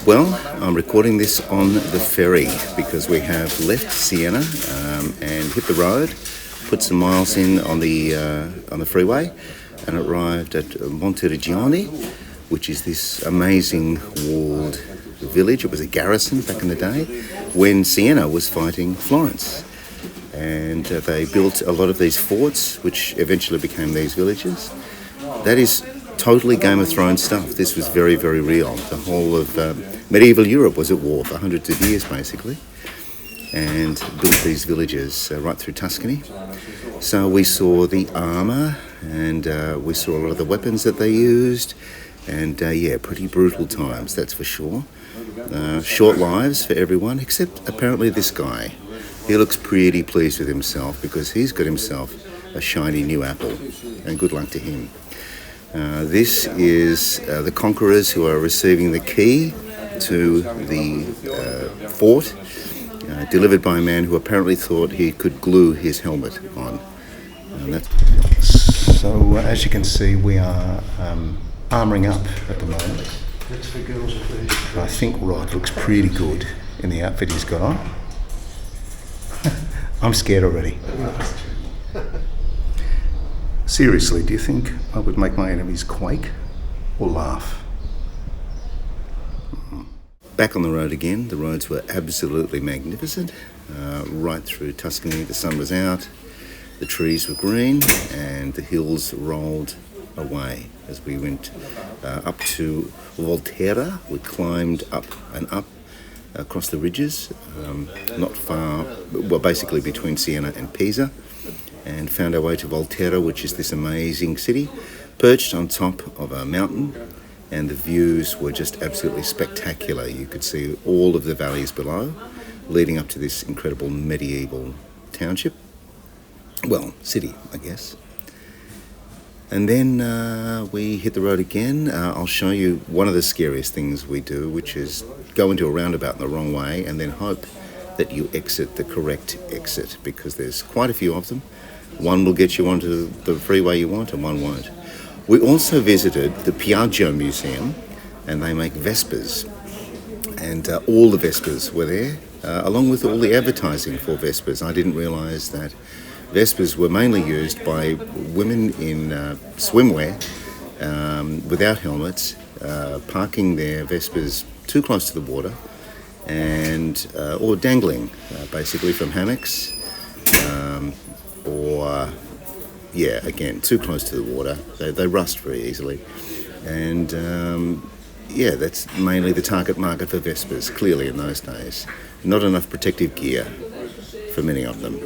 Well, I'm recording this on the ferry because we have left Siena and hit the road, put some miles in on the freeway, and arrived at Monteriggioni, which is this amazing walled village. It was a garrison back in the day when Siena was fighting Florence. And they built a lot of these forts, which eventually became these villages. That is totally Game of Thrones stuff. This was very, very real. The whole of medieval Europe was at war for hundreds of years, basically, and built these villages right through Tuscany. So we saw the armour, and we saw a lot of the weapons that they used, and pretty brutal times, that's for sure. Short lives for everyone, except apparently this guy. He looks pretty pleased with himself because he's got himself a shiny new apple, and good luck to him. This is the conquerors who are receiving the key to the fort, delivered by a man who apparently thought he could glue his helmet on. So as you can see, we are armouring up at the moment. That's for girls at least. I think Rod looks pretty good in the outfit he's got on. I'm scared already. Seriously, do you think I would make my enemies quake or laugh? Back on the road again. The roads were absolutely magnificent. Right through Tuscany, the sun was out, the trees were green, and the hills rolled away as we went up to Volterra. We climbed up and up across the ridges, not far, well, basically between Siena and Pisa, and found our way to Volterra, which is this amazing city perched on top of a mountain, and the views were just absolutely spectacular. You could see all of the valleys below, leading up to this incredible medieval township, well, city, I guess. And then we hit the road again. I'll show you one of the scariest things we do, which is go into a roundabout in the wrong way and then hope that you exit the correct exit, because there's quite a few of them. One will get you onto the freeway you want and one won't. We also visited the Piaggio Museum, and they make Vespers. And all the Vespers were there, along with all the advertising for Vespers. I didn't realise that Vespers were mainly used by women in swimwear without helmets, parking their Vespers too close to the water, and or dangling basically from hammocks, again, too close to the water. They rust very easily, and that's mainly the target market for Vespers, clearly in those days. Not enough protective gear for many of them,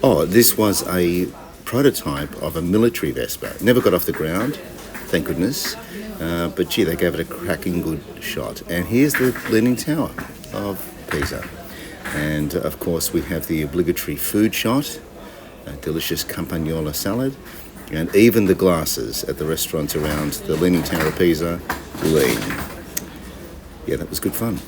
Oh, this was a prototype of a military Vespa. Never got off the ground, thank goodness. But they gave it a cracking good shot. And here's the Leaning Tower of Pisa. And of course we have the obligatory food shot, a delicious campagnola salad, and even the glasses at the restaurants around the Leaning Tower of Pisa gleam. Yeah, that was good fun.